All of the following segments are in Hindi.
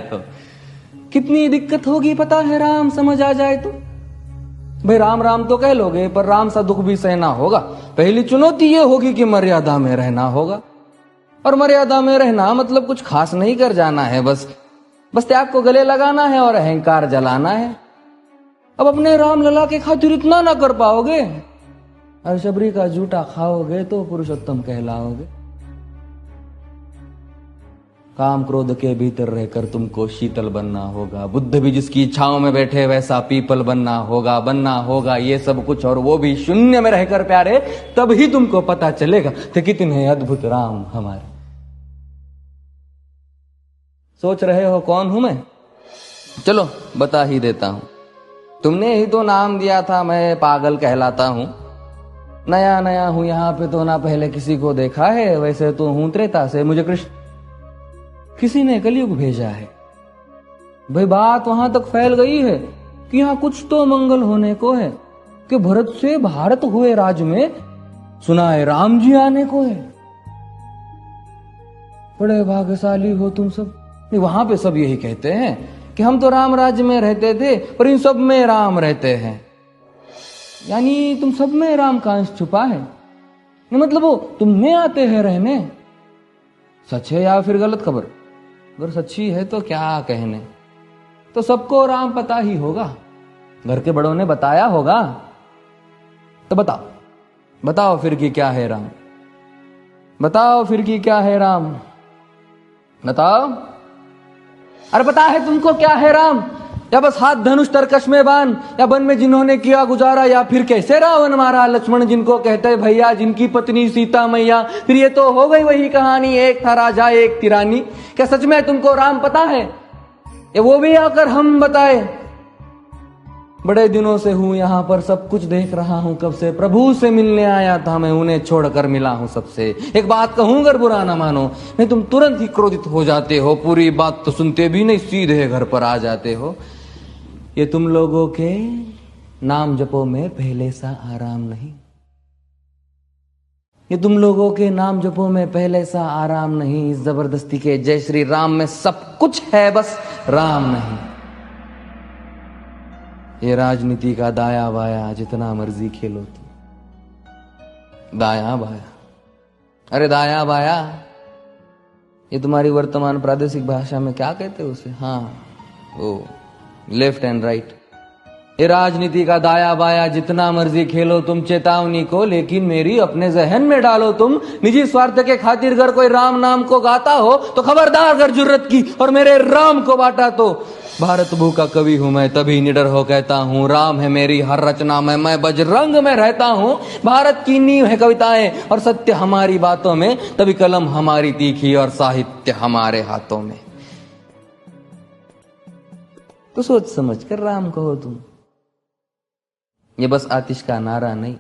तो कितनी दिक्कत होगी पता है राम समझ आ जाए तो। भाई राम राम तो कह लोगे, पर राम सा दुख भी सहना होगा। पहली चुनौती ये होगी कि मर्यादा में रहना होगा, और मर्यादा में रहना मतलब कुछ खास नहीं कर जाना है, बस त्याग को गले लगाना है और अहंकार जलाना है। अब अपने राम लला के खातिर इतना ना कर पाओगे और शबरी का जूठा खाओगे तो पुरुषोत्तम कहलाओगे। काम क्रोध के भीतर रहकर तुमको शीतल बनना होगा। बुद्ध भी जिसकी इच्छाओं में बैठे वैसा पीपल बनना होगा ये सब कुछ, और वो भी शून्य में रहकर प्यारे। तब ही तुमको पता चलेगा कि कितने अद्भुत राम हमारे। सोच रहे हो कौन हूं मैं? चलो बता ही देता हूं। तुमने ही तो नाम दिया था मैं पागल कहलाता हूं। नया नया हूं यहाँ पे तो ना पहले किसी को देखा है। वैसे तो हूं त्रेता से, मुझे कृष्ण किसी ने कलयुग भेजा है। भाई बात वहां तक फैल गई है कि यहाँ कुछ तो मंगल होने को है, कि भरत से भारत हुए राज में सुना है राम जी आने को है। बड़े भाग्यशाली हो तुम सब। वहां पे सब यही कहते हैं कि हम तो राम राज्य में रहते थे, पर इन सब में राम रहते हैं। यानी तुम सब में राम का अंश छुपा है, मतलब वो तुम में आते हैं रहने। सच है या फिर गलत खबर? अगर सच्ची है तो क्या कहने, तो सबको राम पता ही होगा, घर के बड़ों ने बताया होगा। तो बताओ फिर कि क्या है राम? बताओ फिर कि क्या है राम? बताओ। अरे पता है तुमको क्या है राम? या बस हाथ धनुष तरकश में बाण, या वन में जिन्होंने किया गुजारा, या फिर कैसे रावण मारा लक्ष्मण जिनको कहते भैया, जिनकी पत्नी सीता मैया। फिर ये तो हो गई वही कहानी, एक था राजा एक थी रानी। क्या सच में तुमको राम पता है? ये वो भी आकर हम बताए। बड़े दिनों से हूं यहाँ पर, सब कुछ देख रहा हूं कब से। प्रभु से मिलने आया था मैं, उन्हें छोड़कर मिला हूं सबसे। एक बात कहूं अगर बुरा ना मानो, नहीं तुम तुरंत ही क्रोधित हो जाते हो। पूरी बात तो सुनते भी नहीं, सीधे घर पर आ जाते हो। ये तुम लोगों के नाम जपो में पहले सा आराम नहीं। ये तुम लोगों के नाम जपो में पहले सा आराम नहीं। इस जबरदस्ती के जय श्री राम में सब कुछ है, बस राम नहीं। ये राजनीति का दाया बाया जितना मर्जी खेलो तुम। दाया बाया, अरे दाया बाया, ये तुम्हारी वर्तमान प्रादेशिक भाषा में क्या कहते हो उसे? हाँ वो लेफ्ट एंड राइट। ये राजनीति का दाया बाया जितना मर्जी खेलो तुम चेतावनी को, लेकिन मेरी अपने जहन में डालो तुम। निजी स्वार्थ के खातिर अगर कोई राम नाम को गाता हो तो खबरदार अगर जुर्रत की और मेरे राम को बांटा तो। भारत भू का कवि हूं मैं, तभी निडर हो कहता हूं राम है मेरी हर रचना में। मैं बजरंग में रहता हूं, भारत की नींव है कविताएं और सत्य हमारी बातों में। तभी कलम हमारी तीखी और साहित्य हमारे हाथों में। तो सोच समझ कर राम कहो तुम। ये बस आतिश का नारा नहीं,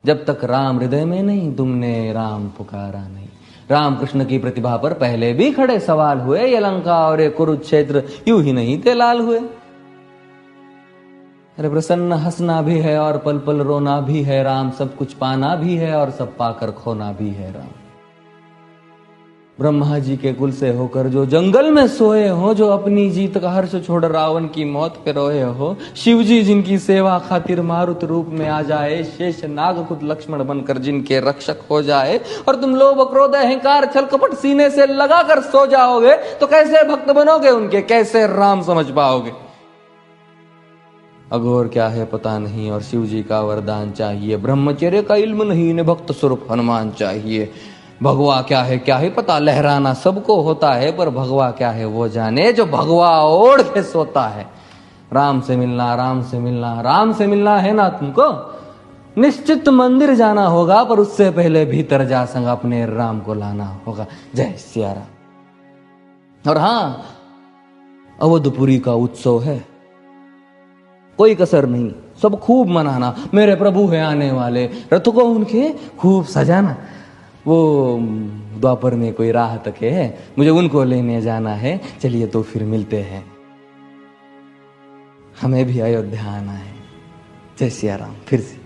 जब तक राम हृदय में नहीं तुमने राम पुकारा नहीं। राम कृष्ण की प्रतिभा पर पहले भी खड़े सवाल हुए। ये लंका और ये कुरुक्षेत्र यूं ही नहीं थे लाल हुए। अरे प्रसन्न हंसना भी है और पल पल रोना भी है राम। सब कुछ पाना भी है और सब पाकर खोना भी है राम। ब्रह्मा जी के कुल से होकर जो जंगल में सोए हो, जो अपनी जीत का हर्ष छोड़ रावण की मौत पे रोए हो। शिव जी जिनकी सेवा खातिर मारुत रूप में आ जाए। शेष नाग खुद लक्ष्मण बनकर जिनके रक्षक हो जाए। और तुम लोभ क्रोध अहंकार छल कपट सीने से लगा कर सो जाओगे तो कैसे भक्त बनोगे उनके, कैसे राम समझ पाओगे? अघोर क्या है पता नहीं और शिव जी का वरदान चाहिए। ब्रह्मचर्य का इल्म नहीं, इन्हें भक्त स्वरूप हनुमान चाहिए। भगवा क्या है पता, लहराना सबको होता है, पर भगवा क्या है वो जाने जो भगवा ओढ़ के सोता है। राम से मिलना, राम से मिलना, राम से मिलना है ना तुमको? निश्चित मंदिर जाना होगा, पर उससे पहले भीतर जा संग अपने राम को लाना होगा। जय सिया राम। और हाँ, अवधपुरी का उत्सव है, कोई कसर नहीं, सब खूब मनाना। मेरे प्रभु है आने वाले, रथ को उनके खूब सजाना। वो द्वापर में कोई राह तक है, मुझे उनको लेने जाना है। चलिए तो फिर मिलते हैं, हमें भी अयोध्या आना है। जय सिया राम। फिर से